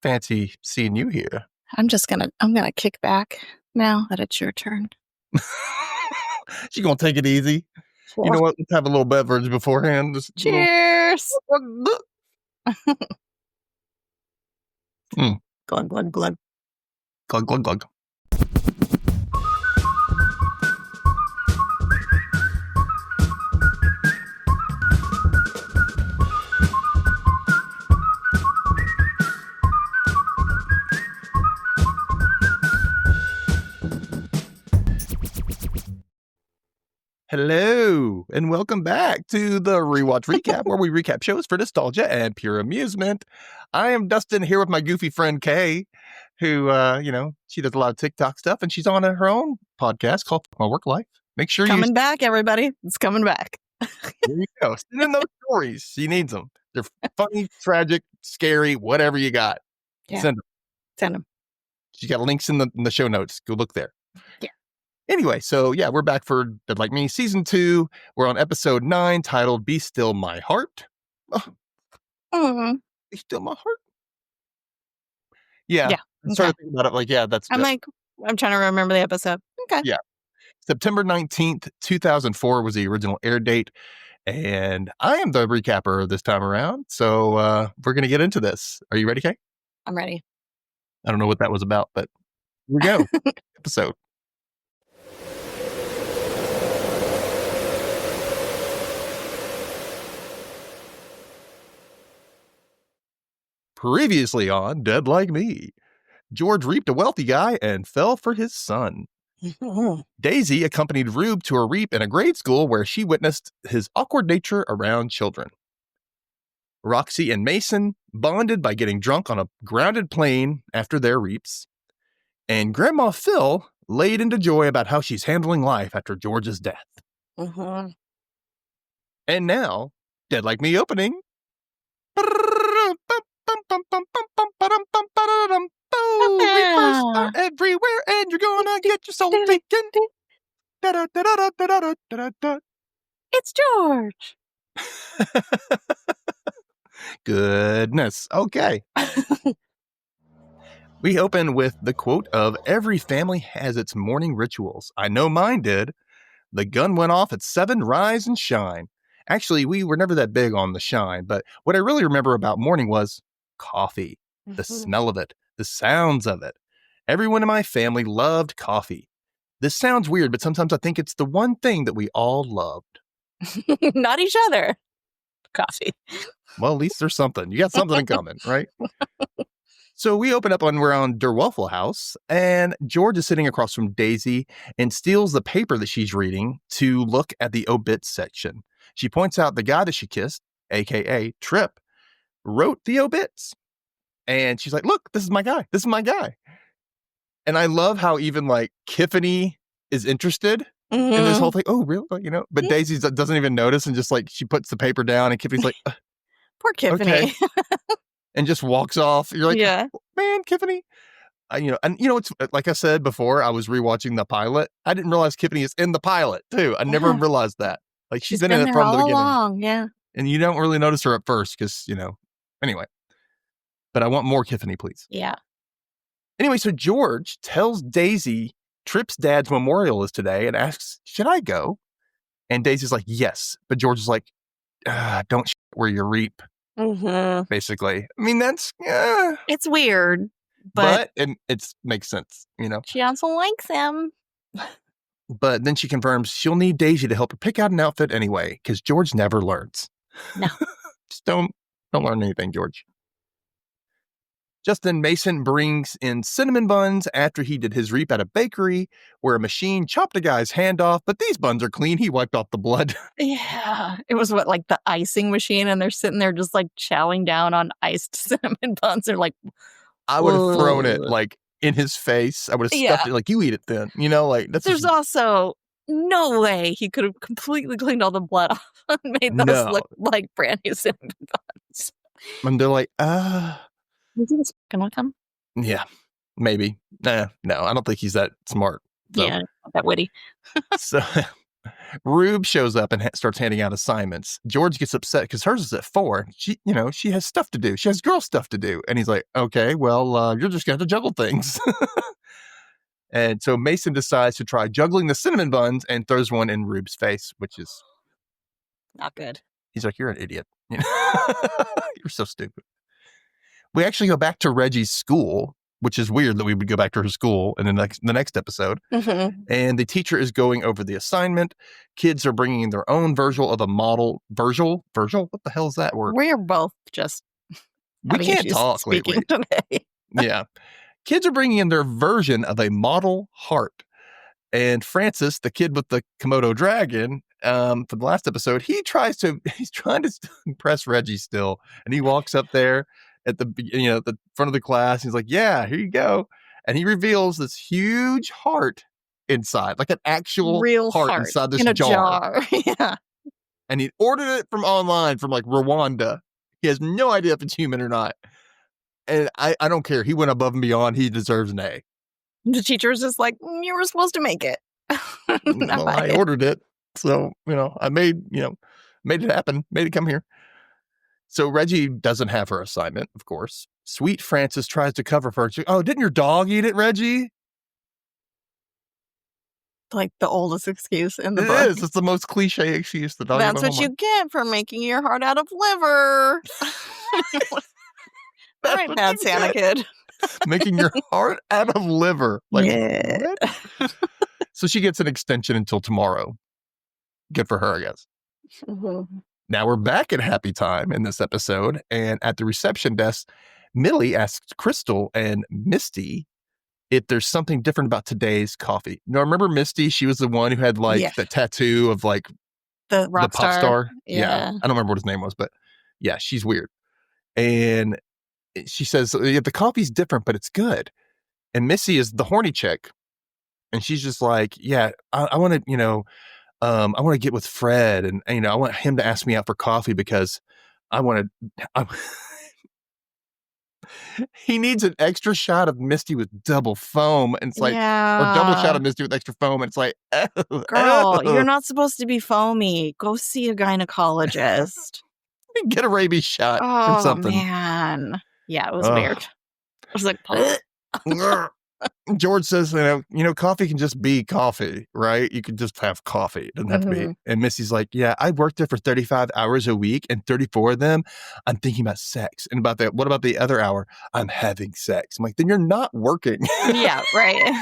Fancy seeing you here. I'm gonna kick back now that it's your turn. She's gonna take it easy. You know what? Let's have a little beverage beforehand. Just Cheers. Glug, glug, glug. Glug, glug, glug. Hello, and welcome back to the Rewatch Recap, where we recap shows for nostalgia and pure amusement. I am Dustin here with my goofy friend Kay, who, she does a lot of TikTok stuff, and she's on her own podcast called My Work Life. Make sure coming back, everybody. It's coming back. There you go. Send in those stories. She needs them. They're funny, tragic, scary, whatever you got. Yeah. Send them. She's got links in the show notes. Go look there. Yeah. Anyway, so yeah, we're back for Dead Like Me Season 2. We're on episode 9 titled Be Still My Heart. Be Still My Heart. Yeah. I started thinking about it that's I'm trying to remember the episode. Okay. Yeah. September 19th, 2004 was the original air date. And I am the recapper this time around. So we're going to get into this. Are you ready, Kay? I'm ready. I don't know what that was about, but here we go. Episode. Previously on Dead Like Me, George reaped a wealthy guy and fell for his son. Daisy accompanied Rube to a reap in a grade school where she witnessed his awkward nature around children. Roxy and Mason bonded by getting drunk on a grounded plane after their reaps. And Grandma Phil laid into joy about how she's handling life after George's death. And now, Dead Like Me opening. Reapers are everywhere, and you're gonna get your soul taken. It's George. Goodness. Okay. We open with the quote of every family has its morning rituals. I know mine did. The gun went off at 7, rise and shine. Actually, we were never that big on the shine, but what I really remember about morning was coffee, the smell of it, the sounds of it. Everyone in my family loved coffee. This sounds weird, but sometimes I think it's the one thing that we all loved. Not each other. Coffee. Well, at least there's something. You got something in common, right? So we open up we're on Der Waffle House, and George is sitting across from Daisy and steals the paper that she's reading to look at the obits section. She points out the guy that she kissed, a.k.a. Trip, wrote the obits. And she's like, look, this is my guy. This is my guy. And I love how even Tiffany is interested in this whole thing. Oh, really? But Daisy doesn't even notice and just she puts the paper down and Tiffany's like, poor Tiffany. Okay. And just walks off. You're like, yeah. Oh, man, Tiffany. It's like I said before, I was rewatching the pilot. I didn't realize Tiffany is in the pilot too. I never realized that. She's been in it from the beginning. Along, yeah. And you don't really notice her at first because, anyway. But I want more Tiffany, please. Yeah. Anyway, so George tells Daisy Trip's dad's memorial is today and asks, should I go? And Daisy's like, yes. But George is like, don't where you reap. Basically. I mean, that's... it's weird. But it makes sense, She also likes him. But then she confirms she'll need Daisy to help her pick out an outfit anyway, because George never learns. No. Just don't learn anything, George. Just then, Mason brings in cinnamon buns after he did his reap at a bakery where a machine chopped a guy's hand off, but these buns are clean. He wiped off the blood. Yeah. It was the icing machine, and they're sitting there just chowing down on iced cinnamon buns. They're like, I would have thrown it in his face. I would have stuffed it you eat it then. That's There's also no way he could have completely cleaned all the blood off and made those look like brand new cinnamon buns. And they're like, Is he fucking with him? Yeah, maybe. No, I don't think he's that smart. So. Yeah, not that witty. So Rube shows up and starts handing out assignments. George gets upset because hers is at 4. She has stuff to do. She has girl stuff to do. And he's like, okay, well, you're just going to have to juggle things. And so Mason decides to try juggling the cinnamon buns and throws one in Rube's face, which is not good. He's like, you're an idiot. You're so stupid. We actually go back to Reggie's school, which is weird that we would go back to her school in the next episode. Mm-hmm. And the teacher is going over the assignment. Kids are bringing in their own version of a model. Virgil? What the hell is that word? We're both just we can't talk lately. Today. Yeah. Kids are bringing in their version of a model heart. And Francis, the kid with the Komodo dragon, for the last episode, he's trying to impress Reggie still. And he walks up there at the front of the class. He's like, yeah, here you go. And he reveals this huge heart inside, like an actual real heart inside this in a jar. Yeah. And he ordered it from online from like Rwanda. He has no idea if it's human or not. And I don't care. He went above and beyond. He deserves an A. The teacher was just like, you were supposed to make it. Well, I ordered it. So, I made it happen, made it come here. So Reggie doesn't have her assignment, of course. Sweet Francis tries to cover for her. Oh, didn't your dog eat it, Reggie? Like the oldest excuse in the book. It is. It's the most cliche excuse. That's what you get for making your heart out of liver. All right, bad Santa kid. Making your heart out of liver. Like, yeah. What? So she gets an extension until tomorrow. Good for her, I guess. Mm-hmm. Now we're back at Happy Time in this episode. And at the reception desk, Millie asks Crystal and Misty if there's something different about today's coffee. Now, remember Misty? She was the one who had the tattoo of the pop star. Yeah. I don't remember what his name was, but yeah, she's weird. And she says, yeah, the coffee's different, but it's good. And Missy is the horny chick. And she's just like, yeah, I want to, I want to get with Fred. And, I want him to ask me out for coffee because he needs an extra shot of Misty with double foam. And it's like, or double shot of Misty with extra foam. And it's like, girl, you're not supposed to be foamy. Go see a gynecologist. Get a rabies shot or something. Oh, man. Yeah, it was weird. I was like, George says, coffee can just be coffee, right? You can just have coffee. It doesn't have to be. And Missy's like, yeah, I worked there for 35 hours a week and 34 of them, I'm thinking about sex. And what about the other hour? I'm having sex. I'm like, then you're not working. Yeah, right.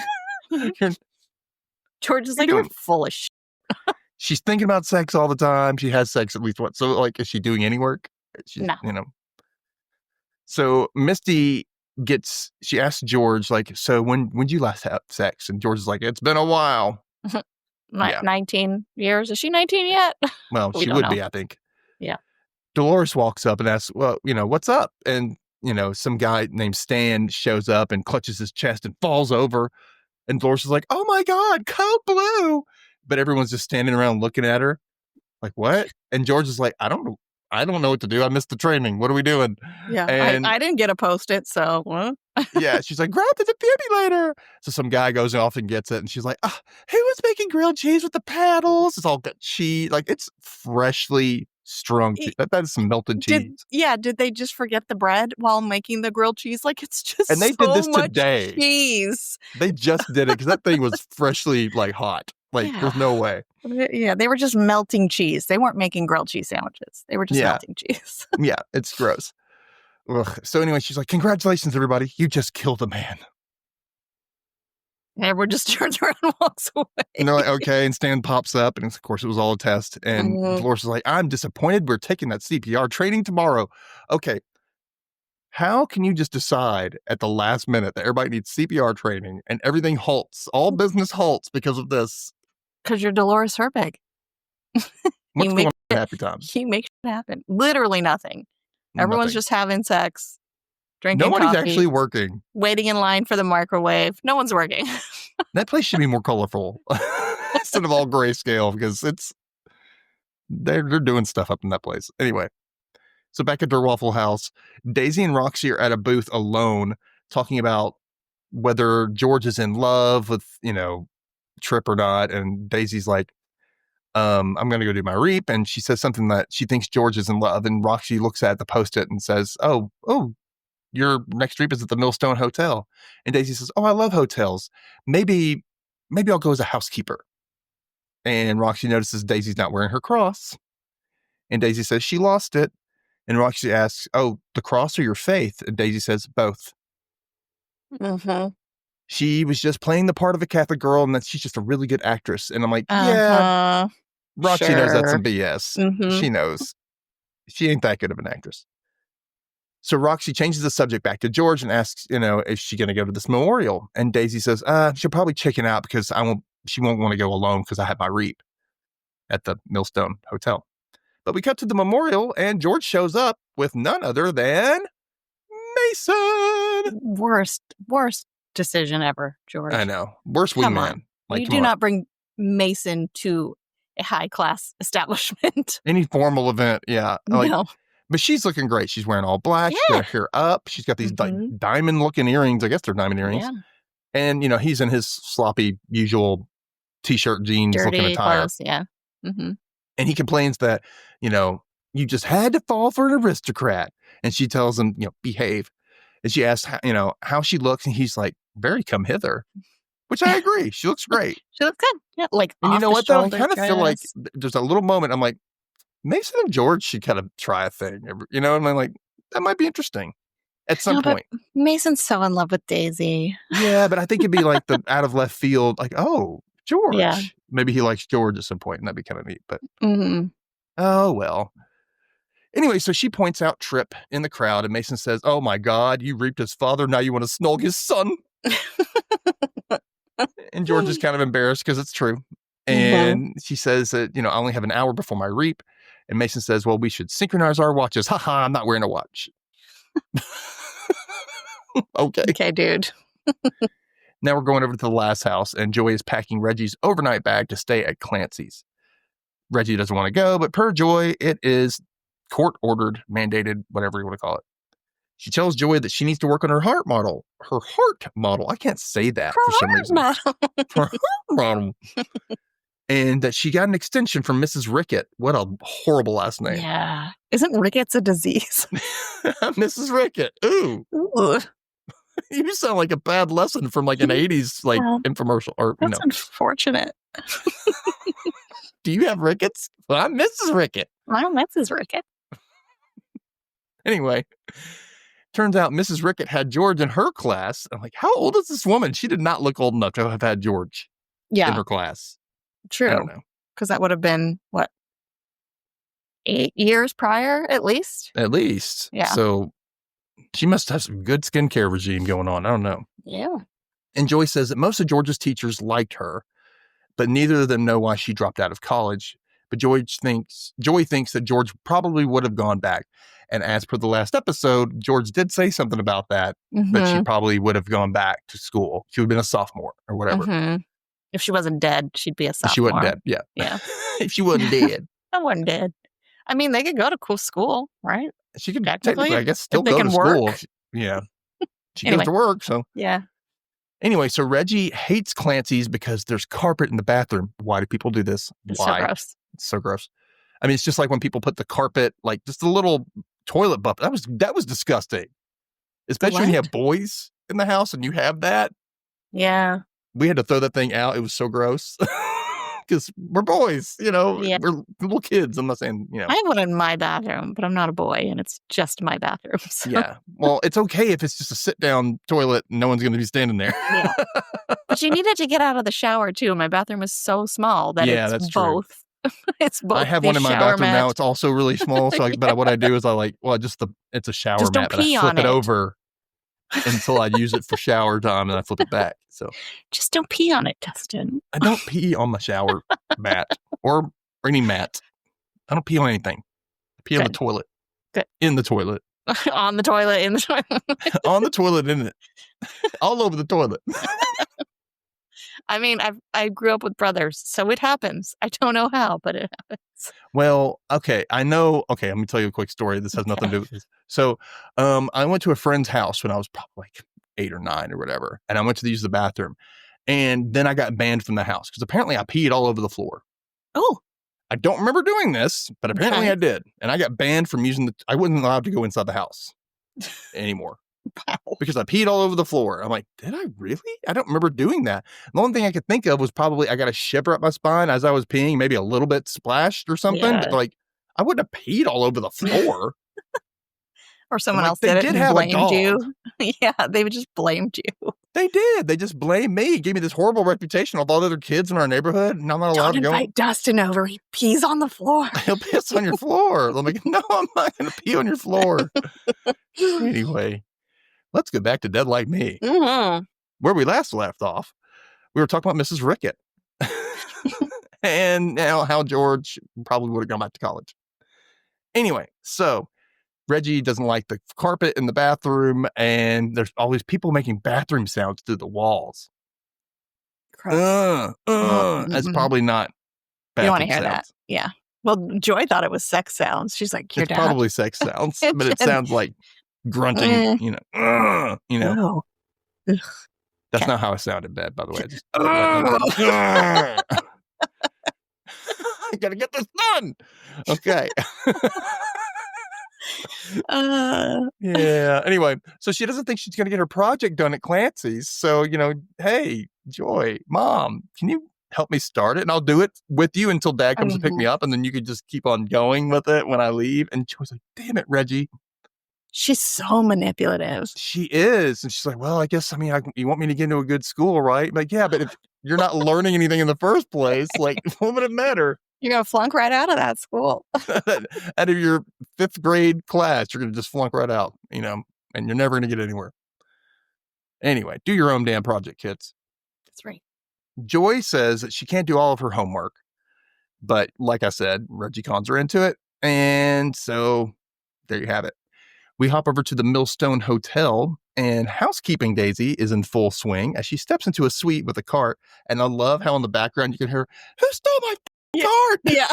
George is like, you're full of shit. She's thinking about sex all the time. She has sex at least once. So is she doing any work? No. So Misty she asks George, so when'd you last have sex? And George is like, it's been a while. 19 years. Is she 19 yet? Well, she would be, I think. Yeah. Dolores walks up and asks, well, what's up? And, some guy named Stan shows up and clutches his chest and falls over. And Dolores is like, oh my God, Code Blue. But everyone's just standing around looking at her. Like, what? And George is like, I don't know what to do. I missed the training. What are we doing? Yeah, and I didn't get a Post-it, so what? Yeah, she's like, grab the defibrillator. So some guy goes off and gets it, and she's like, who was making grilled cheese with the paddles? It's all got cheese. Like, it's freshly strung cheese. That is some melted cheese. Did they just forget the bread while making the grilled cheese? Like, it's just and they so did this much today. Cheese. They just did it because that thing was freshly, hot. There's no way. Yeah, they were just melting cheese. They weren't making grilled cheese sandwiches. They were just melting cheese. Yeah, it's gross. Ugh. So anyway, she's like, congratulations, everybody. You just killed a man. And everyone just turns around and walks away. And they're like, okay. And Stan pops up. And of course, it was all a test. And Dolores is like, I'm disappointed. We're taking that CPR training tomorrow. Okay. How can you just decide at the last minute that everybody needs CPR training and everything halts? All business halts because of this. Because you're Dolores Herbig. What's going on at Happy Time? He makes it happen. Literally nothing. Everyone's just having sex, drinking Nobody's coffee, actually working. Waiting in line for the microwave. No one's working. That place should be more colorful instead of all grayscale because they're doing stuff up in that place. Anyway, so back at their Waffle House, Daisy and Roxy are at a booth alone talking about whether George is in love with, Trip or not. And Daisy's like, I'm going to go do my reap. And she says something that she thinks George is in love. And Roxy looks at the post-it and says, oh, your next reap is at the Millstone Hotel. And Daisy says, oh, I love hotels. Maybe I'll go as a housekeeper. And Roxy notices Daisy's not wearing her cross. And Daisy says she lost it. And Roxy asks, oh, the cross or your faith? And Daisy says, both. Mm-hmm. She was just playing the part of a Catholic girl, and that she's just a really good actress. And I'm like, yeah, Roxy knows that's some BS. Mm-hmm. She knows. She ain't that good of an actress. So Roxy changes the subject back to George and asks, is she going to go to this memorial? And Daisy says, she'll probably chicken out because she won't want to go alone because I had my reap at the Millstone Hotel. But we cut to the memorial, and George shows up with none other than Mason. Worst decision ever, George. I know. Worst Come wingman. on. You do not bring Mason to a high-class establishment. Any formal event, yeah. No. But she's looking great. She's wearing all black. Yeah. She's got her hair up. She's got these diamond-looking earrings. I guess they're diamond earrings. Yeah. And, he's in his sloppy, usual T-shirt, jeans dirty looking attire. Clothes, yeah. Mm-hmm. And he complains that, you just had to fall for an aristocrat. And she tells him, behave. And she asks, how she looks. And he's like, very come hither. Which I agree. She looks great. She looks good. Yeah. Like, and you know what, though? I kind of feel like there's a little moment. I'm like, Mason and George should kind of try a thing. And I'm like, that might be interesting at some point. Mason's so in love with Daisy. Yeah, but I think it'd be like the out of left field, like, oh, George. Yeah. Maybe he likes George at some point, and that'd be kind of neat. But oh, well. Anyway, so she points out Tripp in the crowd, and Mason says, oh, my God, you reaped his father. Now you want to snog his son. And George is kind of embarrassed because it's true. And she says that, I only have an hour before my reap. And Mason says, well, we should synchronize our watches. I'm not wearing a watch. Okay, dude. Now we're going over to the last house, and Joy is packing Reggie's overnight bag to stay at Clancy's. Reggie doesn't want to go, but per Joy, it is court-ordered, mandated, whatever you want to call it. She tells Joy that she needs to work on her heart model. Her heart model. I can't say that for some reason. Her heart model. And that she got an extension from Mrs. Rickett. What a horrible last name. Yeah. Isn't Ricketts a disease? Mrs. Rickett. Ooh. You sound like a bad lesson from like an 80s infomercial. Or that's unfortunate. Do you have Ricketts? Well, I'm Mrs. Rickett. I'm Mrs. Rickett. Anyway, turns out Mrs. Rickett had George in her class. I'm like, how old is this woman? She did not look old enough to have had George in her class. True. I don't know. Because that would have been, 8 years prior, at least? At least. Yeah. So she must have some good skincare regime going on. I don't know. Yeah. And Joy says that most of George's teachers liked her, but neither of them know why she dropped out of college. But Joy thinks that George probably would have gone back. And as per the last episode, George did say something about that, but she probably would have gone back to school. She would have been a sophomore or whatever. If she wasn't dead, she'd be a sophomore. If she wasn't dead, yeah. Yeah. If she wasn't dead. I wasn't dead. I mean, they could go to cool school, right? She could technically, I guess, still go to school. Yeah. She goes to work, so. Yeah. Anyway, so Reggie hates Clancy's because there's carpet in the bathroom. Why do people do this? It's Why? so gross. It's so gross. I mean, it's just like when people put the carpet, like just a little toilet bump. That was disgusting. Especially when you have boys in the house and you have that. Yeah. We had to throw that thing out. It was so gross. Because we're boys, we're little kids. I'm not saying, I have one in my bathroom, but I'm not a boy, and it's just my bathroom. So. Yeah. Well, it's okay if it's just a sit-down toilet and no one's going to be standing there. Yeah. But you needed to get out of the shower, too. My bathroom is so small that it's both. It's both. I have one in my bathroom now. It's also really small. So, but what I do is it's a shower mat, and I flip it over until I use it for shower time, and I flip it back. So just don't pee on it, Dustin. I don't pee on my shower mat or any mat. I don't pee on anything. I pee on the toilet. Good. In the toilet. On the toilet, in the toilet. On the toilet, in it. All over the toilet. I mean, I grew up with brothers, so it happens. I don't know how, but it happens. Well, okay, I know. Okay, let me tell you a quick story. This has nothing to do with this. So, I went to a friend's house when I was probably like 8 or 9 or whatever, and I went to use the bathroom, and then I got banned from the house because apparently I peed all over the floor. Oh, I don't remember doing this, but apparently I did. And I got banned from using I wasn't allowed to go inside the house anymore. Wow. Because I peed all over the floor. I'm like, did I really? I don't remember doing that. The only thing I could think of was probably I got a shiver up my spine as I was peeing, maybe a little bit splashed or something. Yeah. But like, I wouldn't have peed all over the floor. Or someone else did it and blamed you. Yeah, they just blamed you. They did. They just blamed me. Gave me this horrible reputation with all the other kids in our neighborhood. And I'm not allowed to go. Don't invite Dustin over. He pees on the floor. He'll piss on your floor. I'm like, no, I'm not going to pee on your floor. Anyway, let's go back to Dead Like Me. Mm-hmm. Where we last left off, we were talking about Mrs. Rickett. And how George probably would have gone back to college. Anyway, so Reggie doesn't like the carpet in the bathroom, and there's all these people making bathroom sounds through the walls. That's probably not bathroom sounds. You want to hear that? Yeah. Well, Joy thought it was sex sounds. She's like, it's probably sex sounds, but it sounds like grunting, you know. Ugh. That's not how I sounded bad, by the way. I gotta get this done. Okay. Yeah. Anyway, so she doesn't think she's gonna get her project done at Clancy's. So, hey, Joy, Mom, can you help me start it? And I'll do it with you until Dad comes to pick me up, and then you could just keep on going with it when I leave. And Joy's like, damn it, Reggie. She's so manipulative. She is. And she's like, well, I guess, you want me to get into a good school, right? I'm like, yeah, but if you're not learning anything in the first place, like, what would it matter? You're going to flunk right out of that school. Out of your 5th grade class, you're going to just flunk right out, and you're never going to get anywhere. Anyway, do your own damn project, kids. That's right. Joy says that she can't do all of her homework. But like I said, Reggie cons her into it. And so there you have it. We hop over to the Millstone Hotel, and housekeeping Daisy is in full swing as she steps into a suite with a cart. And I love how in the background you can hear, who stole my cart? Yeah.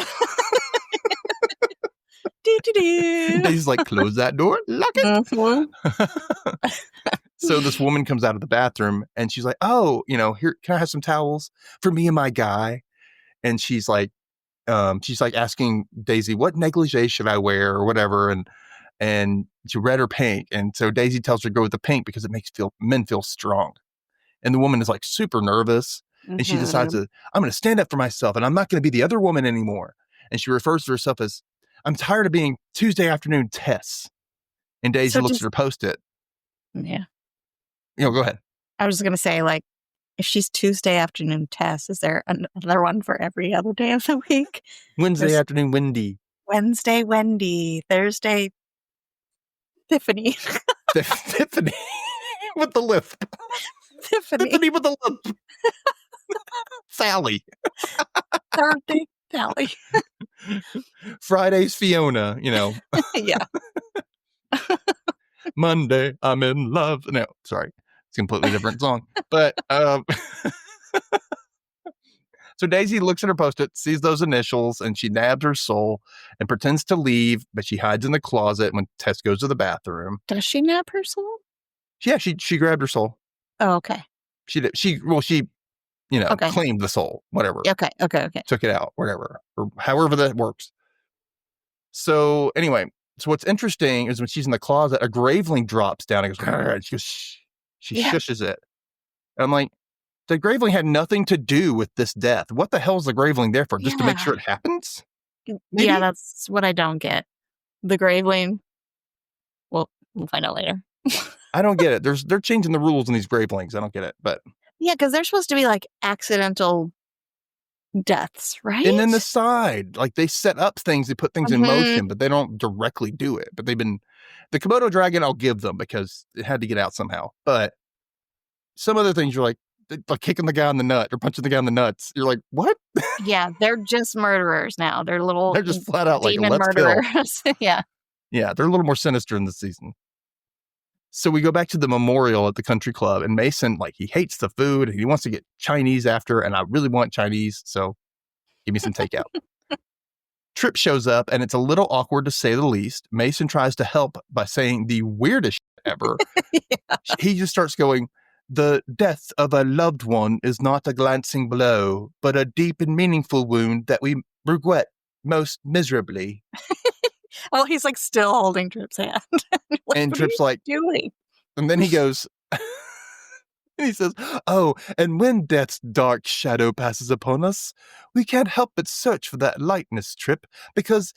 Daisy's like, close that door, lock it. So this woman comes out of the bathroom and she's like, oh, here, can I have some towels for me and my guy? And she's like asking Daisy, what negligee should I wear or whatever? And she red or pink. And so Daisy tells her to go with the pink because it makes men feel strong. And the woman is like super nervous. And she decides I'm going to stand up for myself and I'm not going to be the other woman anymore. And she refers to herself as, I'm tired of being Tuesday afternoon Tess. And Daisy looks at her Post-it. Yeah. Go ahead. I was just going to say, like, if she's Tuesday afternoon Tess, is there another one for every other day of the week? Wednesday afternoon Wendy. Wednesday Wendy. Thursday Tiffany. Tiffany with the lisp. Tiffany with the lisp. Sally. Thursday Sally. Friday's Fiona, Yeah. Monday, I'm in love. No, sorry. It's a completely different song. But so Daisy looks at her Post-it, sees those initials, and she nabs her soul and pretends to leave, but she hides in the closet when Tess goes to the bathroom. Does she nab her soul? Yeah, she grabbed her soul. Oh, okay. She did. She claimed the soul, whatever. Okay. Took it out, whatever, or however that works. So anyway, what's interesting is when she's in the closet, a graveling drops down and goes, she goes, shh. She shushes it. And I'm like, the graveling had nothing to do with this death. What the hell is the graveling there for? Just to make sure it happens? Maybe? Yeah, that's what I don't get. The graveling, well, we'll find out later. I don't get it. They're changing the rules in these gravelings. I don't get it, but yeah, because they're supposed to be like accidental deaths, right? And then the side, like they set up things, they put things in motion, but they don't directly do it. But the Komodo dragon, I'll give them because it had to get out somehow. But some other things, you're like kicking the guy in the nut or punching the guy in the nuts. You're like, what? Yeah, they're just murderers now. They're just flat out like, let's murderers. Yeah. Yeah, they're a little more sinister in this season. So we go back to the memorial at the country club, and Mason, he hates the food and he wants to get Chinese after, and I really want Chinese, so give me some takeout. Trip shows up, and it's a little awkward to say the least. Mason tries to help by saying the weirdest shit ever. Yeah. He just starts going, the death of a loved one is not a glancing blow, but a deep and meaningful wound that we regret most miserably. Oh, he's like still holding Trip's hand. Like, And Trip's like, doing? and then he goes, and he says, oh, and when death's dark shadow passes upon us, we can't help but search for that lightness, Trip, because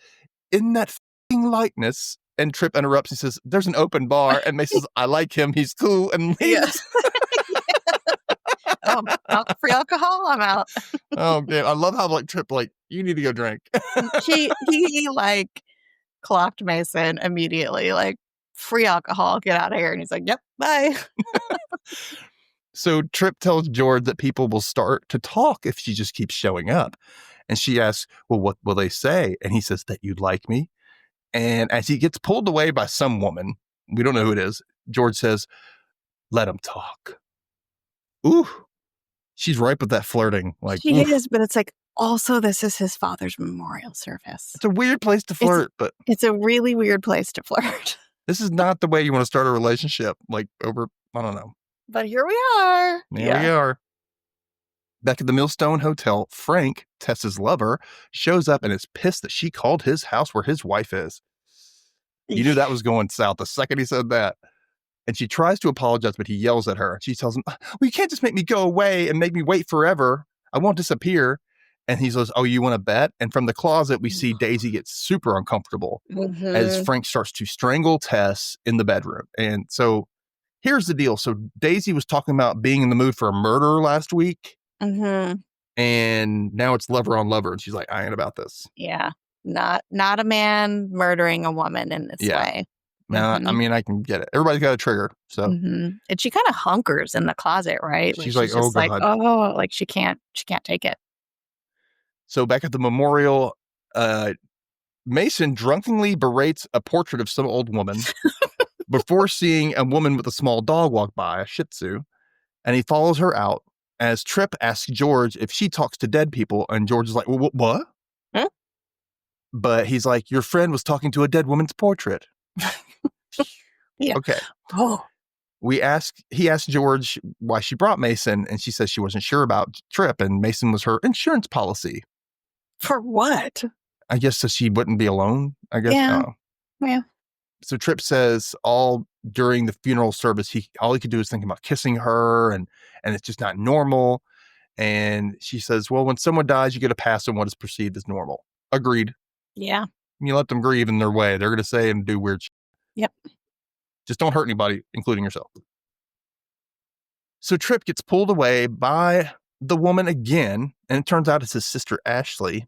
in that f***ing lightness, and Trip interrupts, he says, there's an open bar, and Mason says, I like him, he's cool, and leaves. Oh, free alcohol? I'm out. Oh, man, I love how like Trip, like, you need to go drink. he like clocked Mason immediately, like, free alcohol, get out of here. And he's like, yep, bye. So Trip tells George that people will start to talk if she just keeps showing up. And she asks, well, what will they say? And he says that you'd like me. And as he gets pulled away by some woman, we don't know who it is, George says, let him talk. Ooh, she's ripe with that flirting. Like, she is, but it's like, also, this is his father's memorial service. It's a weird place to flirt, but it's a really weird place to flirt. This is not the way you want to start a relationship, like over, I don't know. But here we are. We are. Back at the Millstone Hotel, Frank, Tessa's lover, shows up and is pissed that she called his house where his wife is. You knew that was going south the second he said that. And she tries to apologize, but he yells at her. She tells him, well, you can't just make me go away and make me wait forever. I won't disappear. And he says, oh, you want to bet? And from the closet, we see Daisy get super uncomfortable as Frank starts to strangle Tess in the bedroom. And so here's the deal. So Daisy was talking about being in the mood for a murder last week. And now it's lover on lover. And she's like, I ain't about this. Yeah. Not a man murdering a woman in this way. Now, I mean, I can get it. Everybody's got a trigger. So and she kind of hunkers in the closet, right? She's like, oh, God. Like she can't take it. So back at the memorial, Mason drunkenly berates a portrait of some old woman before seeing a woman with a small dog walk by, a Shih Tzu, and he follows her out as Trip asks George if she talks to dead people, and George is like, well, what? Huh? But he's like, your friend was talking to a dead woman's portrait. Yeah. Okay. Oh. He asked George why she brought Mason, and she says she wasn't sure about Trip, and Mason was her insurance policy. For what? I guess so she wouldn't be alone, I guess. Yeah. Yeah. So Trip says all during the funeral service, all he could do is think about kissing her, and it's just not normal. And she says, well, when someone dies, you get a pass on what is perceived as normal. Agreed. Yeah. You let them grieve in their way. They're going to say and do weird shit. Yep. Just don't hurt anybody, including yourself. So Trip gets pulled away by the woman again, and it turns out it's his sister Ashley.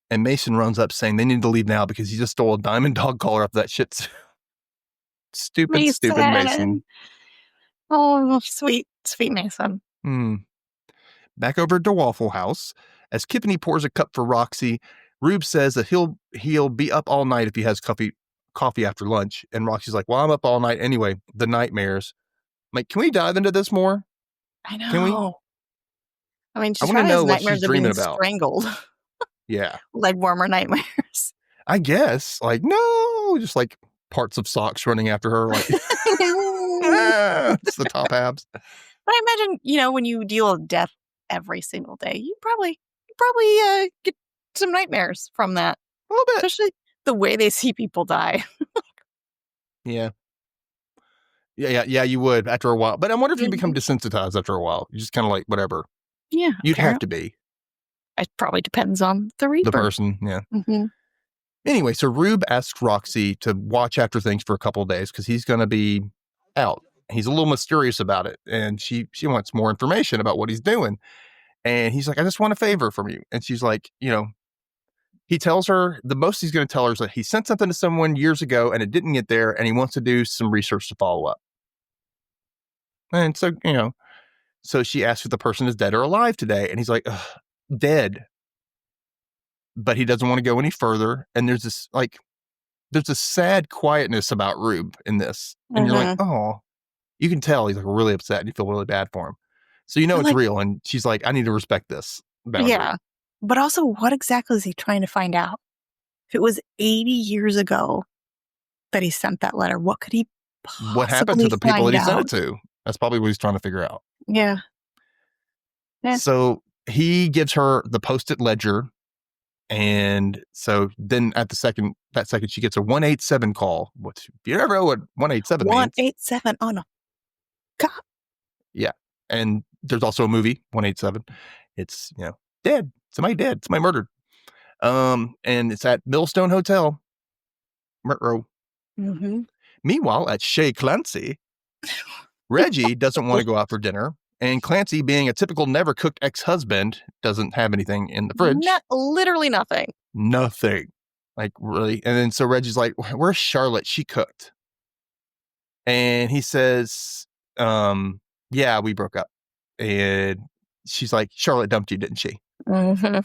And Mason runs up saying they need to leave now because he just stole a diamond dog collar off that shit. Stupid Mason. Oh, sweet Mason. Back over to Waffle House, as Kippany pours a cup for Roxy, Rube says that he'll be up all night if he has coffee after lunch. And Roxy's like, well, I'm up all night anyway. The nightmares. I'm like, can we dive into this more? I know. Can we? I mean, I want to know what she's nightmares of dreaming being about. Strangled. Yeah. Like warmer nightmares. I guess. Like, no, just like parts of socks running after her. Like, it's the top halves. But I imagine, when you deal with death every single day, you probably get some nightmares from that. A little bit. Especially the way they see people die. Yeah. Yeah, you would after a while. But I wonder if you become desensitized after a while. You just kind of like, whatever. Yeah. You'd have to be. It probably depends on the reaper. The person, yeah. Anyway, so Rube asks Roxy to watch after things for a couple of days because he's going to be out. He's a little mysterious about it. And she wants more information about what he's doing. And he's like, I just want a favor from you. And she's like, he tells her, the most he's going to tell her is that he sent something to someone years ago and it didn't get there. And he wants to do some research to follow up. And so, so she asks if the person is dead or alive today. And he's like, dead. But he doesn't want to go any further. And there's a sad quietness about Rube in this. And you're like, oh, you can tell he's like really upset and you feel really bad for him. So it's real. And she's like, I need to respect this boundary. Yeah. But also, what exactly is he trying to find out? If it was 80 years ago that he sent that letter, what could he possibly What happened to the people that he sent out? it to? That's probably what he's trying to figure out. Yeah. So he gives her the Post-it ledger And so then at that second, she gets a 187 call. If you ever know what 187 means. 187 on a cop. Yeah. And there's also a movie, 187. It's, dead. Somebody dead. Somebody murdered. And it's at Millstone Hotel. Row. Mm-hmm. Meanwhile, at Chez Clancy, Reggie doesn't want to go out for dinner. And Clancy, being a typical never-cooked ex-husband, doesn't have anything in the fridge. Literally nothing. Nothing. Like, really? And then so Reggie's like, where's Charlotte? She cooked. And he says, yeah, we broke up. And she's like, Charlotte dumped you, didn't she? Mm-hmm.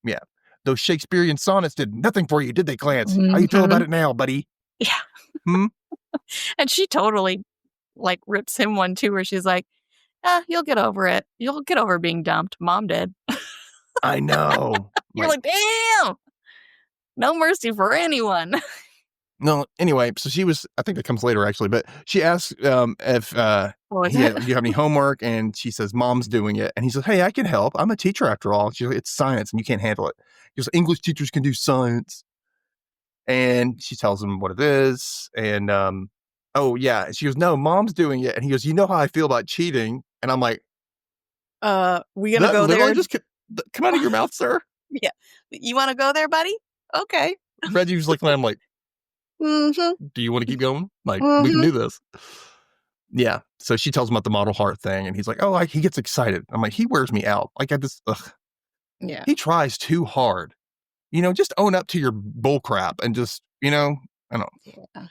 Yeah. Those Shakespearean sonnets did nothing for you, did they, Clancy? Mm-hmm. How you feel about it now, buddy? Yeah. And she totally rips him one too, where she's like, you'll get over it. You'll get over being dumped. Mom did. I know. You're like, damn. No mercy for anyone. No, anyway, so she was, I think that comes later actually, but she asks if do you have any homework? And she says, Mom's doing it. And he says, hey, I can help. I'm a teacher after all. She's like, it's science and you can't handle it. He goes, English teachers can do science. And she tells him what it is. And oh yeah. And she goes, no, Mom's doing it. And he goes, you know how I feel about cheating. And I'm like, we gonna go there? Just come out of your mouth, sir. Yeah. You want to go there, buddy? Okay. Reggie was looking at him like, mm-hmm. Do you want to keep going? Like, we can do this. Yeah. So she tells him about the model heart thing. And he's like, oh, he gets excited. I'm like, he wears me out. Like, yeah. He tries too hard. Just own up to your bull crap and just, I don't know. Yeah.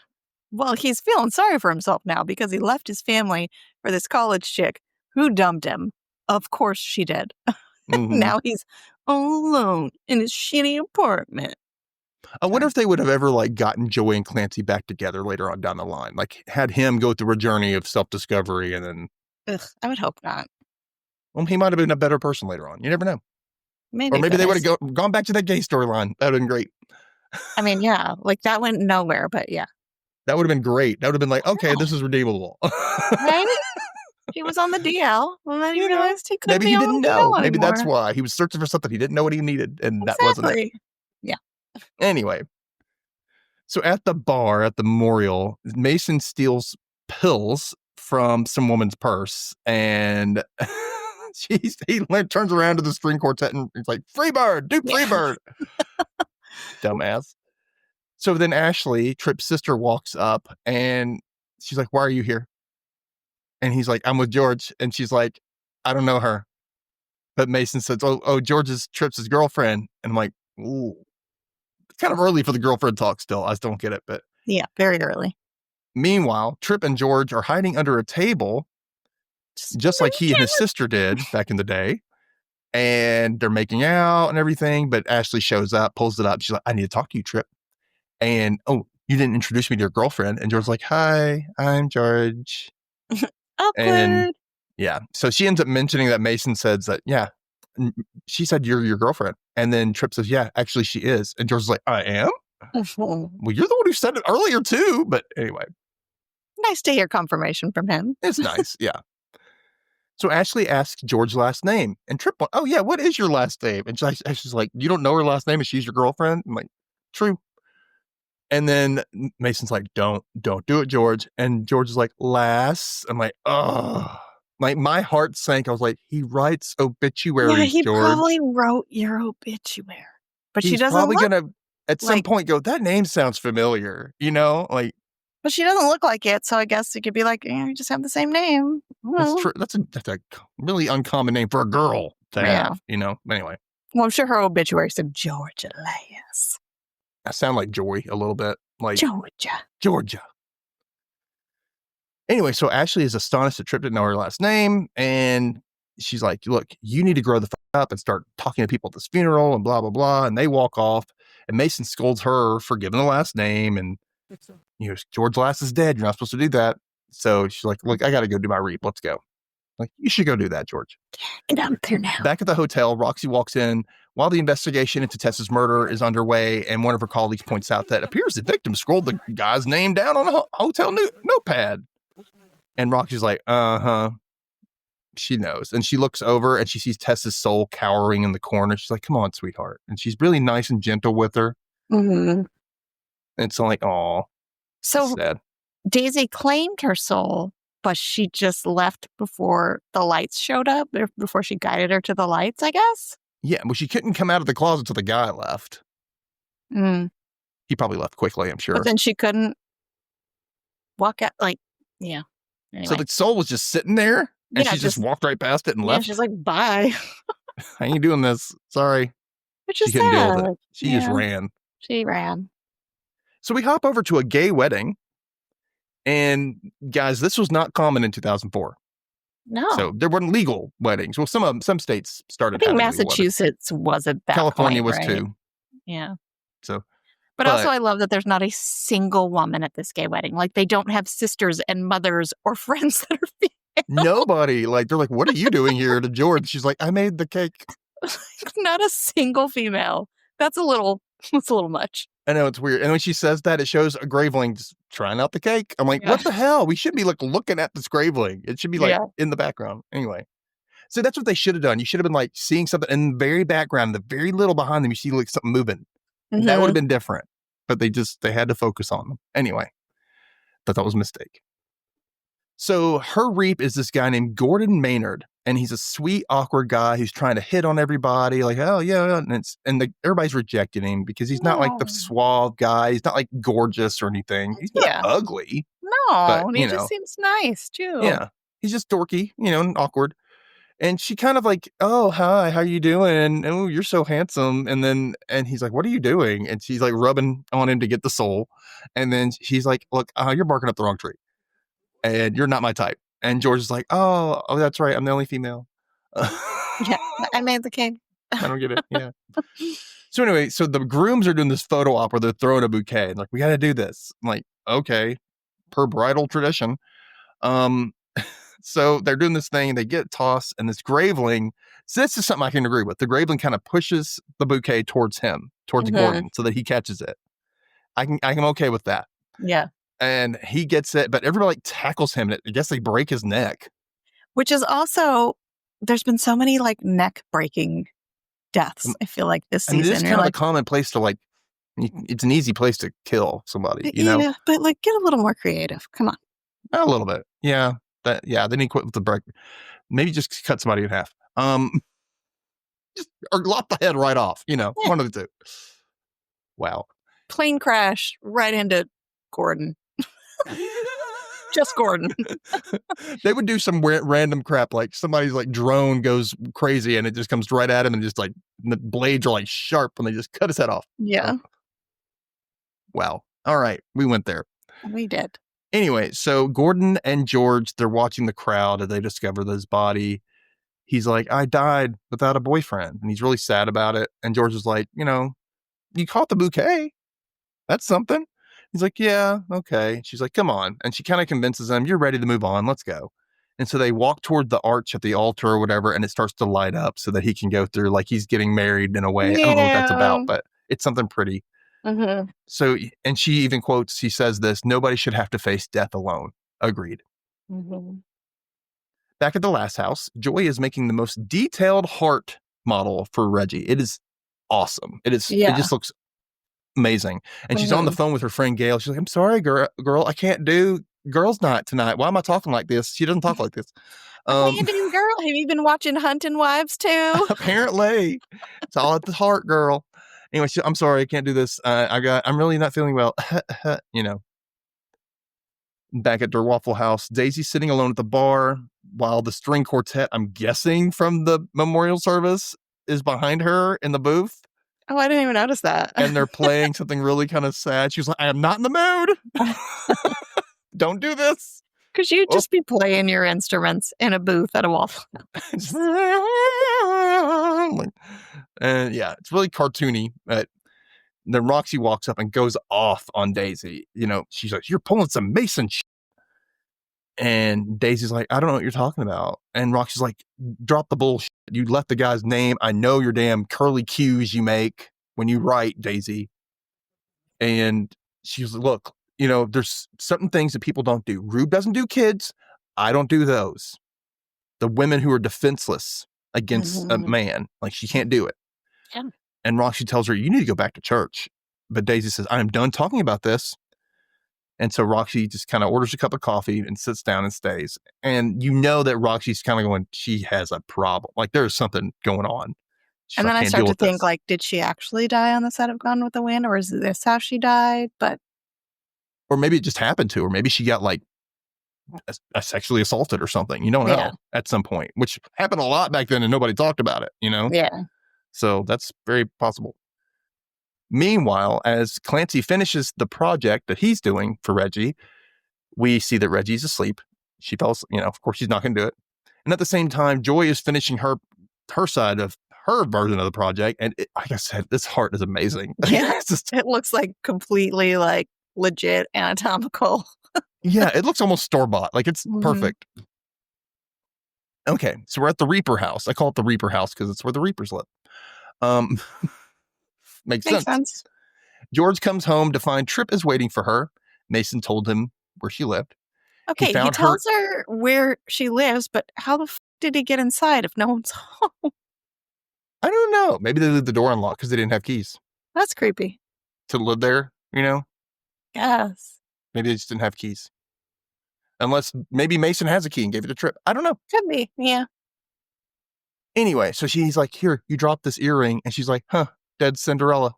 Well, he's feeling sorry for himself now because he left his family for this college chick who dumped him. Of course she did. Mm-hmm. Now he's all alone in his shitty apartment. I wonder if they would have ever gotten Joey and Clancy back together later on down the line. Had him go through a journey of self-discovery and then... Ugh, I would hope not. Well, he might have been a better person later on. You never know. Maybe. Or maybe they would have gone back to that gay storyline. That would have been great. I mean, yeah. That went nowhere, but yeah. That would have been great. That would have been like, okay, this is redeemable. Right? He was on the DL, and then he realized he couldn't. Maybe he didn't know. Maybe anymore. That's why. He was searching for something he didn't know what he needed, and that wasn't it. Yeah. Anyway. So at the bar, at the memorial, Mason steals pills from some woman's purse, and he turns around to the string quartet and he's like, Freebird, do Freebird. Dumbass. So then Ashley, Tripp's sister, walks up and she's like, why are you here? And he's like, I'm with George. And she's like, I don't know her. But Mason says, oh, George is Tripp's girlfriend. And I'm like, ooh. It's kind of early for the girlfriend talk still. I still don't get it. But yeah, very early. Meanwhile, Tripp and George are hiding under a table, just like he and his sister did back in the day. And they're making out and everything. But Ashley shows up, pulls it up. She's like, I need to talk to you, Tripp. And, oh, you didn't introduce me to your girlfriend. And George's like, hi, I'm George. Awkward. And yeah. So she ends up mentioning that Mason says that, yeah, she said you're your girlfriend. And then Tripp says, yeah, actually she is. And George's like, I am? Well, you're the one who said it earlier too. But anyway. Nice to hear confirmation from him. It's nice. Yeah. So Ashley asks George's last name. And Tripp went, oh yeah, what is your last name? And she's like, you don't know her last name and she's your girlfriend? I'm like, true. And then Mason's like, don't do it, George. And George is like, Lass. I'm like, oh, my heart sank. I was like, he writes obituaries, yeah, he George. Probably wrote your obituary. But He's she doesn't probably going to, at some point, go, that name sounds familiar, But she doesn't look like it. So I guess it could be like, you just have the same name. That's true. That's a really uncommon name for a girl to have, Anyway. Well, I'm sure her obituary said Georgia Lass. I sound like Joy a little bit. Like Georgia. Anyway, so Ashley is astonished that Tripp didn't know her last name. And she's like, look, you need to grow the up and start talking to people at this funeral and blah, blah, blah. And they walk off. And Mason scolds her for giving the last name. And, George Lass is dead. You're not supposed to do that. So she's like, look, I got to go do my reap. Let's go. Like, you should go do that, George. Get out there now. Back at the hotel, Roxy walks in while the investigation into Tessa's murder is underway, and one of her colleagues points out that it appears the victim scrolled the guy's name down on a hotel notepad. And Roxy's like, uh-huh. she knows. And she looks over and she sees Tessa's soul cowering in the corner. She's like, come on, sweetheart. And she's really nice and gentle with her. Mm-hmm. And it's like, oh, so sad. Daisy claimed her soul, but she just left before the lights showed up, or before she guided her to the lights, I guess. Yeah, well, she couldn't come out of the closet until the guy left. Mm. He probably left quickly, I'm sure. But then she couldn't walk out, like, yeah. Anyway. So the soul was just sitting there, and she just walked right past it and left? She's like, bye. I ain't doing this. Sorry. Which is she couldn't sad. deal with it. She just ran. She ran. So we hop over to a gay wedding. And guys, this was not common in 2004. No. So there weren't legal weddings. Well, some states started. I think Massachusetts was at that California point, was right? too. Yeah. So, but also I love that there's not a single woman at this gay wedding. Like they don't have sisters and mothers or friends that are female. Nobody. Like they're like, what are you doing here to George? She's like, I made the cake. Not a single female. That's a little much. I know, it's weird. And when she says that, it shows a graveling just trying out the cake. I'm like, what the hell? We should be looking at this graveling. It should be in the background. Anyway. So that's what they should have done. You should have been like seeing something in the very background, the very little behind them. You see like something moving. Mm-hmm. That would have been different. But they had to focus on them. Anyway, but that was a mistake. So her reap is this guy named Gordon Maynard. And he's a sweet, awkward guy who's trying to hit on everybody. Like, oh, yeah. And everybody's rejecting him because he's not like the suave guy. He's not like gorgeous or anything. He's not ugly. No, but, he just seems nice, too. Yeah. He's just dorky, and awkward. And she kind of like, oh, hi, how you doing? Oh, you're so handsome. And he's like, what are you doing? And she's like rubbing on him to get the soul. And then she's like, look, you're barking up the wrong tree. And you're not my type. And George is like, oh, that's right. I'm the only female. Yeah, I made the cake. I don't get it. Yeah. So anyway, so the grooms are doing this photo op where they're throwing a bouquet. And like, we got to do this. I'm like, okay, per bridal tradition. So they're doing this thing. They get tossed, and this graveling. So this is something I can agree with. The graveling kind of pushes the bouquet towards Gordon, so that he catches it. I'm okay with that. Yeah. And he gets it, but everybody tackles him. And I guess they break his neck. Which is also, there's been so many neck breaking deaths. I feel like this season. It's kind of a common place to it's an easy place to kill somebody. Yeah, but get a little more creative. Come on. A little bit, yeah. They need to quit with the break. Maybe just cut somebody in half. Or lop the head right off. One of the two. Wow. Plane crash right into Gordon. Just Gordon. They would do some random crap, like somebody's drone goes crazy and it just comes right at him, and just the blades are sharp and they just cut his head off. Yeah. Wow. All right. We went there. We did. Anyway, so Gordon and George, they're watching the crowd as they discover his body. He's like, I died without a boyfriend. And he's really sad about it. And George is like, you caught the bouquet. That's something. He's like, yeah, okay. She's like, come on. And she kind of convinces him, you're ready to move on. Let's go. And so they walk toward the arch at the altar or whatever, and it starts to light up so that he can go through, like he's getting married in a way. Yeah. I don't know what that's about, but it's something pretty. Mm-hmm. So, and she even quotes, he says this, nobody should have to face death alone. Agreed. Mm-hmm. Back at the last house, Joy is making the most detailed heart model for Reggie. It is awesome. It just looks amazing. And she's on the phone with her friend Gail. She's like, I'm sorry, girl, I can't do girls' night tonight. Why am I talking like this? She doesn't talk like this. Have you been watching Hunting Wives too? Apparently. It's all at the heart, girl. Anyway, I'm sorry, I can't do this. I'm really not feeling well. Back at their Waffle House, Daisy's sitting alone at the bar while the string quartet, I'm guessing from the memorial service, is behind her in the booth. Oh, I didn't even notice that. And they're playing something really kind of sad. She was like, I am not in the mood. Don't do this. Could you just be playing your instruments in a booth at a Waffle House? And yeah, it's really cartoony. But then Roxy walks up and goes off on Daisy. She's like, you're pulling some Mason shit. And Daisy's like, I don't know what you're talking about. And Roxy's like, drop the bullshit. You left the guy's name. I know your damn curly cues you make when you write, Daisy. And she's like, look, there's certain things that people don't do. Rube doesn't do kids. I don't do those. the women who are defenseless against a man. Like, she can't do it. Yeah. And Roxy tells her, you need to go back to church. But Daisy says, I'm done talking about this. And so Roxy just kind of orders a cup of coffee and sits down and stays. And you know that Roxy's kind of going, she has a problem. Like, there's something going on. And then I start to think, like, did she actually die on the set of Gone with the Wind? Or is this how she died? Or maybe it just happened to her. Maybe she got, like, sexually assaulted or something. You don't know at some point, which happened a lot back then and nobody talked about it, you know? Yeah. So that's very possible. Meanwhile, as Clancy finishes the project that he's doing for Reggie, we see that Reggie's asleep. She fell asleep, of course she's not going to do it. And at the same time, Joy is finishing her side of her version of the project. And like I said, this heart is amazing. Yeah, it looks like completely like legit anatomical. Yeah, it looks almost store-bought. Like, it's perfect. Okay, so we're at the Reaper house. I call it the Reaper house because it's where the Reapers live. Makes sense. George comes home to find Tripp is waiting for her. Mason told him where she lived. Okay, he tells her where she lives, but how the did he get inside if no one's home? I don't know. Maybe they leave the door unlocked because they didn't have keys. That's creepy. To live there, Yes. Maybe they just didn't have keys. Unless maybe Mason has a key and gave it to Tripp. I don't know. Could be, yeah. Anyway, so she's like, here, you dropped this earring. And she's like, dead Cinderella.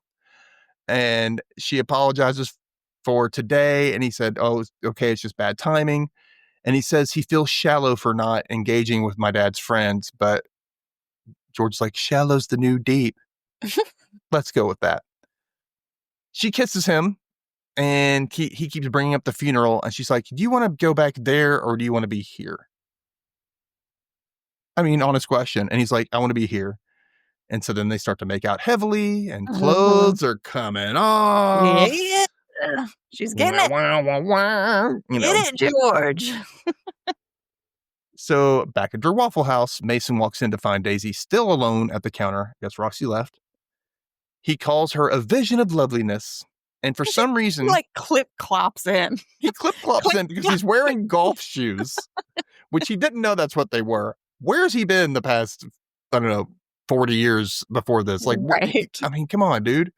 And she apologizes for today. And he said, oh, okay, it's just bad timing. And he says he feels shallow for not engaging with my dad's friends. But George's like, shallow's the new deep. Let's go with that. She kisses him. And he keeps bringing up the funeral. And she's like, do you want to go back there or do you want to be here? I mean, honest question. And he's like, I want to be here. And so then they start to make out heavily and clothes are coming off. Yeah. She's getting it. Get it, George. So back at their Waffle House, Mason walks in to find Daisy still alone at the counter. I guess Roxy left. He calls her a vision of loveliness. And for some reason, like clip-clops in. He clip-clops in because he's wearing golf shoes, which he didn't know that's what they were. Where's he been the past, 40 years before this? Like, right. I mean, come on, dude.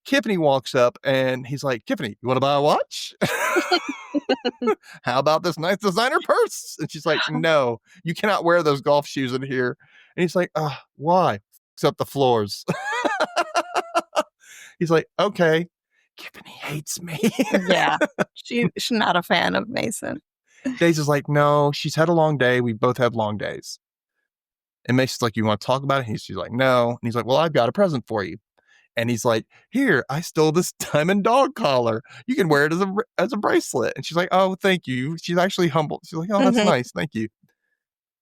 Tiffany walks up and he's like, Tiffany, you want to buy a watch? How about this nice designer purse? And she's like, no, you cannot wear those golf shoes in here. And he's like, why? Except the floors. He's like, okay. Tiffany hates me. Yeah. She's not a fan of Mason. Daisy's like, no, she's had a long day. We both had long days. And Mason's like, you want to talk about it? She's like, no. And he's like, well, I've got a present for you. And he's like, here, I stole this diamond dog collar. You can wear it as a bracelet. And she's like, oh, thank you. She's actually humbled. She's like, oh, that's nice. Thank you.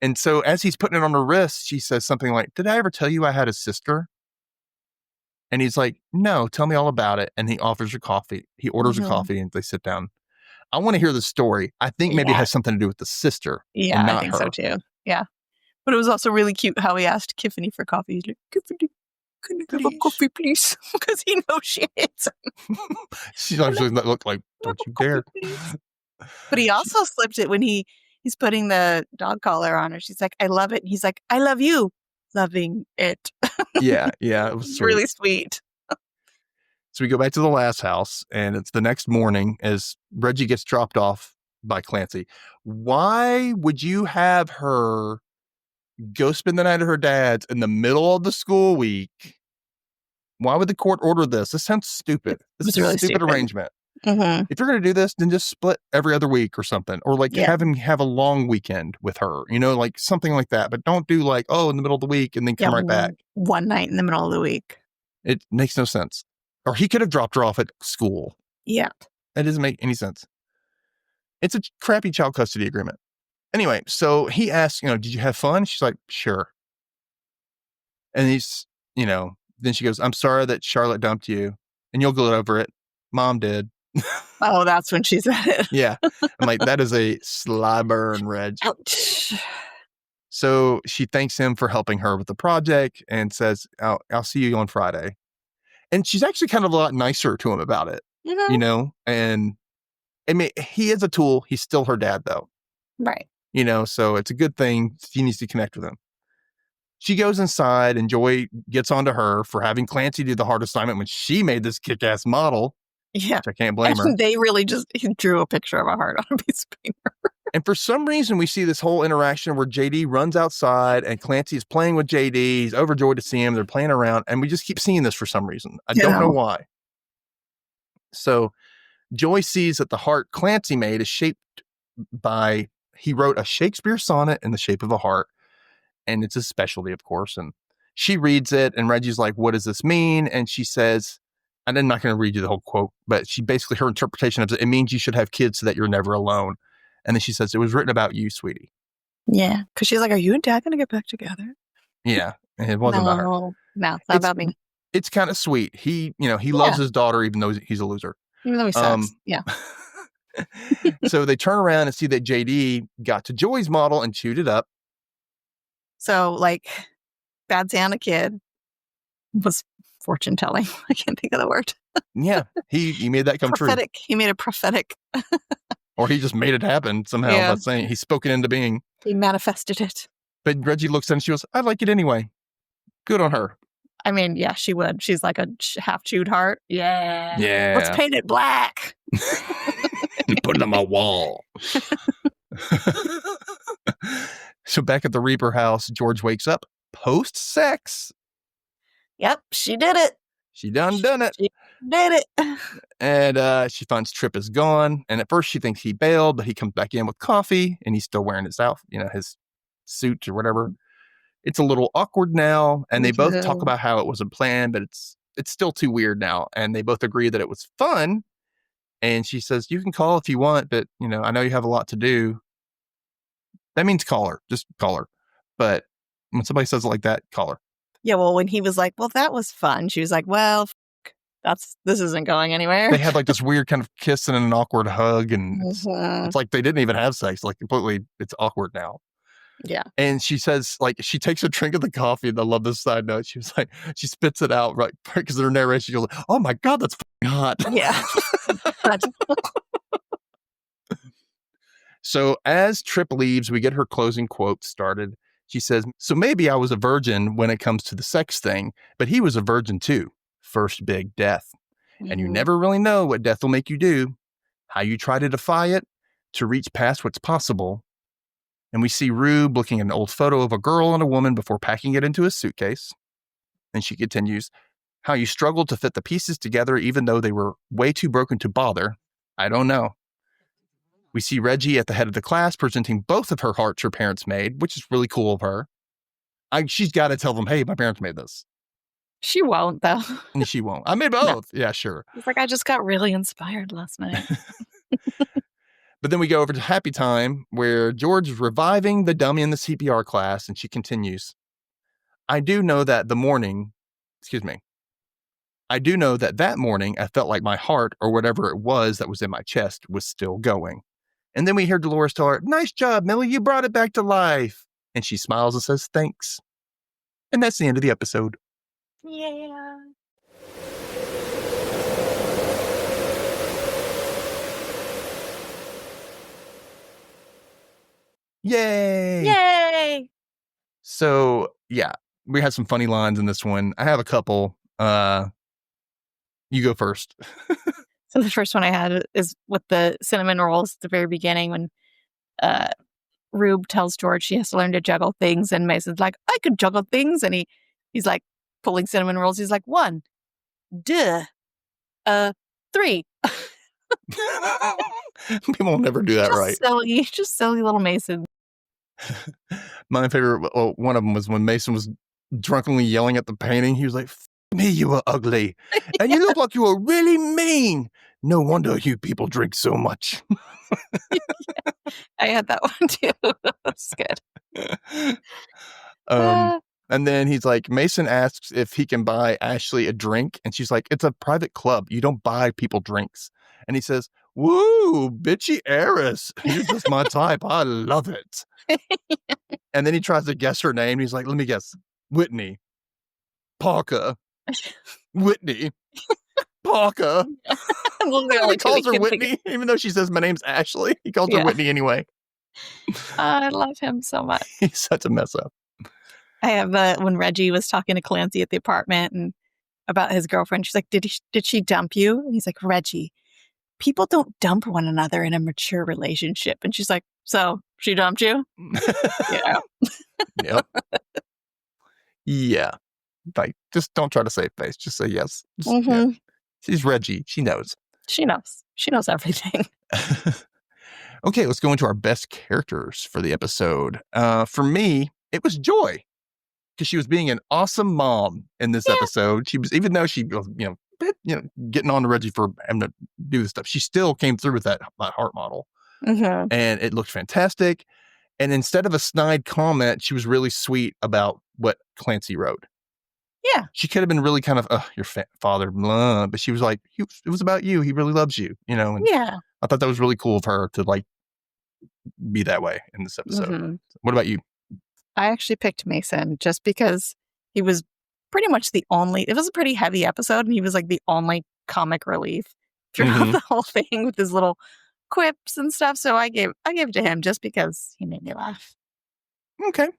And so as he's putting it on her wrist, she says something like, did I ever tell you I had a sister? And he's like, no, tell me all about it. And he offers her coffee. He orders a coffee and they sit down. I want to hear the story. I think maybe it has something to do with the sister. Yeah, and not I think her. so too. Yeah. But it was also really cute how he asked Tiffany for coffee. He's like, Tiffany, can I have a coffee, please? Because he knows she hates him. She actually looked like, don't you dare. But he also slipped it when he's putting the dog collar on her. She's like, I love it. And he's like, I love you. Loving it. Yeah, it was sweet. Really sweet. So we go back to the last house, and it's the next morning as Reggie gets dropped off by Clancy. Why would you have her go spend the night at her dad's in the middle of the school week? Why would the court order this? This sounds stupid. This is really a stupid arrangement. Mm-hmm. If you're going to do this, then just split every other week or something. Or have him have a long weekend with her, like something like that. But don't do like, in the middle of the week and then come right back. One night in the middle of the week. It makes no sense. Or he could have dropped her off at school. Yeah. That doesn't make any sense. It's a crappy child custody agreement. Anyway, so he asks, did you have fun? She's like, sure. And he's, then she goes, I'm sorry that Charlotte dumped you and you'll get over it. Mom did. Oh, that's when she said it. Yeah. I'm like, that is a sly burn, Reg. Ouch. So she thanks him for helping her with the project and says, I'll see you on Friday. And she's actually kind of a lot nicer to him about it, And I mean, he is a tool. He's still her dad, though. Right. So it's a good thing. She needs to connect with him. She goes inside, and Joy gets onto her for having Clancy do the hard assignment when she made this kick-ass model. Yeah. Which I can't blame her. They really he drew a picture of a heart on a piece of paper. And for some reason, we see this whole interaction where JD runs outside and Clancy is playing with JD. He's overjoyed to see him. They're playing around, and we just keep seeing this for some reason. I don't know why. So Joy sees that the heart Clancy made is shaped by, he wrote a Shakespeare sonnet in the shape of a heart, and it's his specialty, of course. And she reads it, and Reggie's like, what does this mean? And she says, and I'm not going to read you the whole quote, but she basically, her interpretation of it means you should have kids so that you're never alone. And then she says, it was written about you, sweetie. Yeah. Because she's like, are you and Dad going to get back together? Yeah. And it wasn't about her. No, it's not about me. It's kind of sweet. He loves his daughter, even though he's a loser. Even though he sucks. Yeah. So they turn around and see that JD got to Joy's model and chewed it up. So, Bad Santa Kid was fortune telling. I can't think of the word. Yeah. He made that come true. He made a prophetic. Or he just made it happen somehow by saying he spoke it into being. He manifested it. But Reggie looks at it and she goes, I like it anyway. Good on her. I mean, yeah, she would. She's like a half-chewed heart. Yeah. Yeah. Let's paint it black. Put it on my wall. So back at the Reaper house, George wakes up post-sex. Yep, she did it. She done it. She did it. And she finds Tripp is gone. And at first she thinks he bailed, but he comes back in with coffee and he's still wearing his his suit or whatever. It's a little awkward now. And they both talk about how it wasn't planned, but it's still too weird now. And they both agree that it was fun. And she says, you can call if you want, but I know you have a lot to do. That means call her. Just call her. But when somebody says it like that, call her. Yeah, well, when he was like, well, that was fun. She was like, well, this isn't going anywhere. They had this weird kind of kiss and an awkward hug. And it's like they didn't even have sex. Completely, it's awkward now. Yeah. And she says, she takes a drink of the coffee. And I love this side note. She was like, she spits it out, right? Because in her narration, she goes, oh my God, that's hot. Yeah. So as Tripp leaves, we get her closing quote started. She says, so maybe I was a virgin when it comes to the sex thing, but he was a virgin too. First big death. And you never really know what death will make you do, how you try to defy it, to reach past what's possible. And we see Rube looking at an old photo of a girl and a woman before packing it into his suitcase. And she continues, how you struggled to fit the pieces together even though they were way too broken to bother. I don't know. We see Reggie at the head of the class presenting both of her hearts her parents made, which is really cool of her. She's got to tell them, hey, my parents made this. She won't, though. She won't. I made both. No. Yeah, sure. It's like, I just got really inspired last night. But then we go over to Happy Time, where George is reviving the dummy in the CPR class, and she continues, I do know that that morning I felt like my heart, or whatever it was that was in my chest, was still going. And then we hear Dolores tell her, nice job, Millie, you brought it back to life. And she smiles and says, thanks. And that's the end of the episode. Yeah. Yay! Yay! So, yeah, we had some funny lines in this one. I have a couple. You go first. So the first one I had is with the cinnamon rolls at the very beginning when Rube tells George she has to learn to juggle things. And Mason's like, I could juggle things. And he's like pulling cinnamon rolls. He's like, 1, 2, 3. People will never do that right. Just silly little Mason. My favorite, one of them was when Mason was drunkenly yelling at the painting. He was like, me, you were ugly. And you look like you were really mean. No wonder you people drink so much. Yeah, I had that one too. That's good. And then he's like, Mason asks if he can buy Ashley a drink. And she's like, it's a private club. You don't buy people drinks. And he says, woo, bitchy heiress. You're just my type. I love it. And then he tries to guess her name. He's like, let me guess. Whitney. Parker. Whitney. Parker. He calls her Whitney, even though she says, my name's Ashley. He calls her Whitney anyway. I love him so much. He's such a mess up. I have when Reggie was talking to Clancy at the apartment and about his girlfriend, she's like, did she dump you? And he's like, Reggie, people don't dump one another in a mature relationship. And she's like, so she dumped you? Yeah. Yep. Yeah. Like, just don't try to save face. Just say yes. Yeah. She's Reggie. She knows. She knows. She knows everything. Okay, let's go into our best characters for the episode. For me, it was Joy, because she was being an awesome mom in this episode. She was, even though she was, getting on to Reggie for having to do this stuff, she still came through with that heart model, and it looked fantastic. And instead of a snide comment, she was really sweet about what Clancy wrote. Yeah, she could have been really kind of, your father, blah, but she was like, it was about you. He really loves you, And yeah. I thought that was really cool of her to like be that way in this episode. What about you? I actually picked Mason just because he was pretty much the only. It was a pretty heavy episode, and he was like the only comic relief throughout the whole thing with his little quips and stuff. So I gave it to him just because he made me laugh. Okay.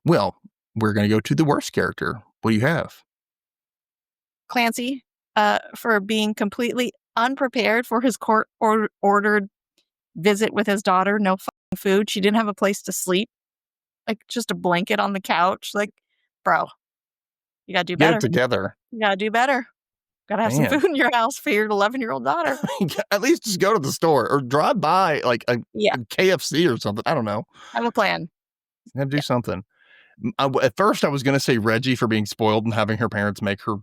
Well, we're going to go to the worst character. What do you have? Clancy, for being completely unprepared for his court-ordered visit with his daughter. No fucking food. She didn't have a place to sleep. Like, just a blanket on the couch. Like, bro, you got to do better. Get it together. You got to do better. Got to have some food in your house for your 11-year-old daughter. At least just go to the store or drive by like a KFC or something. I don't know. Have a plan. Have to do something. At first, I was going to say Reggie for being spoiled and having her parents make her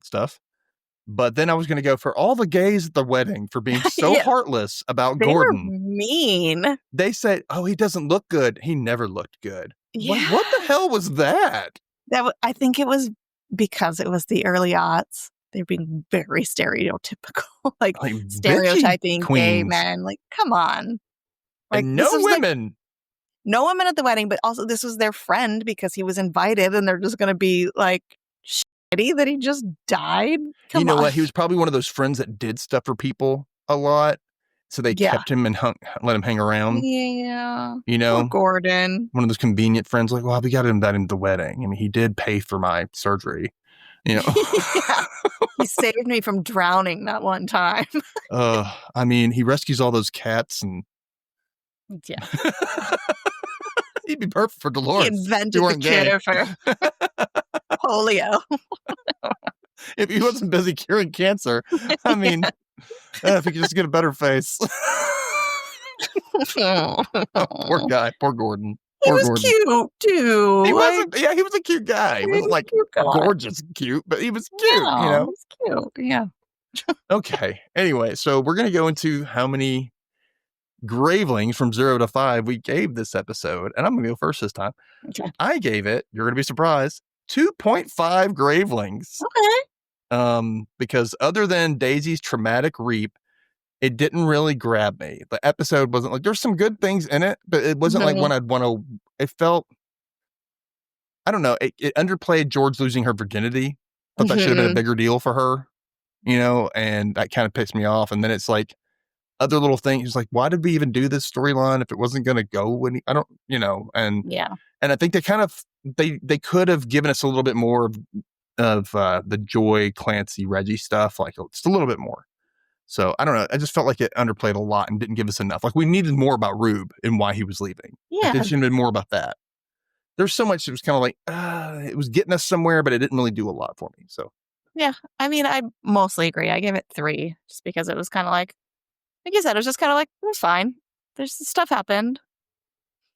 stuff. But then I was going to go for all the gays at the wedding for being so heartless about Gordon. They were mean. They said, oh, he doesn't look good. He never looked good. Yeah. What the hell was that? I think it was because it was the early aughts. They're being very stereotypical, like stereotyping gay men. Like, come on. Like, and no women. No women at the wedding, but also this was their friend because he was invited, and they're just going to be like shitty that he just died. Come on. What? He was probably one of those friends that did stuff for people a lot. So they kept him and let him hang around. Yeah. Poor Gordon. One of those convenient friends, like, well, we got to invite him to the wedding. I mean, he did pay for my surgery. Yeah. He saved me from drowning that one time. I mean, he rescues all those cats and. Yeah. He'd be perfect for Dolores. He invented the cure for polio. If he wasn't busy curing cancer, I mean, if he could just get a better face. Poor guy. Poor Gordon. He was cute, too. He wasn't. Yeah, he was a cute guy. He wasn't like gorgeous cute, but he was cute, He was cute, yeah. Okay. Anyway, so we're going to go into how many gravelings from 0 to 5 we gave this episode, and I'm gonna go first this time. Okay. I gave it, you're gonna be surprised, 2.5 gravelings. Okay. Because other than Daisy's traumatic reap, it didn't really grab me. The episode wasn't like, there's some good things in it, but it wasn't like when I'd want to. It felt, I don't know, it underplayed George losing her virginity. Thought that should have been a bigger deal for her, and that kind of pissed me off. And then it's like other little things, like, why did we even do this storyline if it wasn't going to go? I don't, and I think they kind of they could have given us a little bit more of the Joy, Clancy, Reggie stuff, like just a little bit more. So I don't know. I just felt like it underplayed a lot and didn't give us enough. Like, we needed more about Rube and why he was leaving. Yeah, it should have been more about that. There's so much. It was kind of like it was getting us somewhere, but it didn't really do a lot for me. So yeah, I mean, I mostly agree. I gave it 3 just because it was kind of like you said, it was just kind of like, it was fine. There's stuff happened.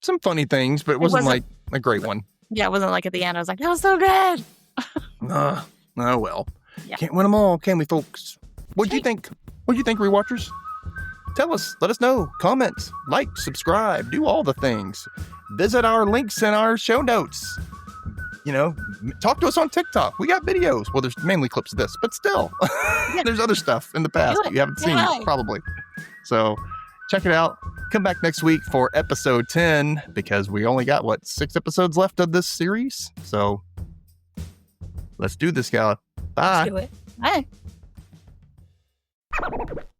Some funny things, but it wasn't like a great one. Yeah, it wasn't like at the end, I was like, that was so good. Oh, well. Yeah. Can't win them all, can we, folks? What do you think? What do you think, rewatchers? Tell us. Let us know. Comment, like, subscribe, do all the things. Visit our links in our show notes. Talk to us on TikTok. We got videos. Well, there's mainly clips of this, but still, there's other stuff in the past you haven't seen, probably. So check it out. Come back next week for episode 10, because we only got, 6 episodes left of this series? So let's do this, Gala. Bye. Let's do it. Bye.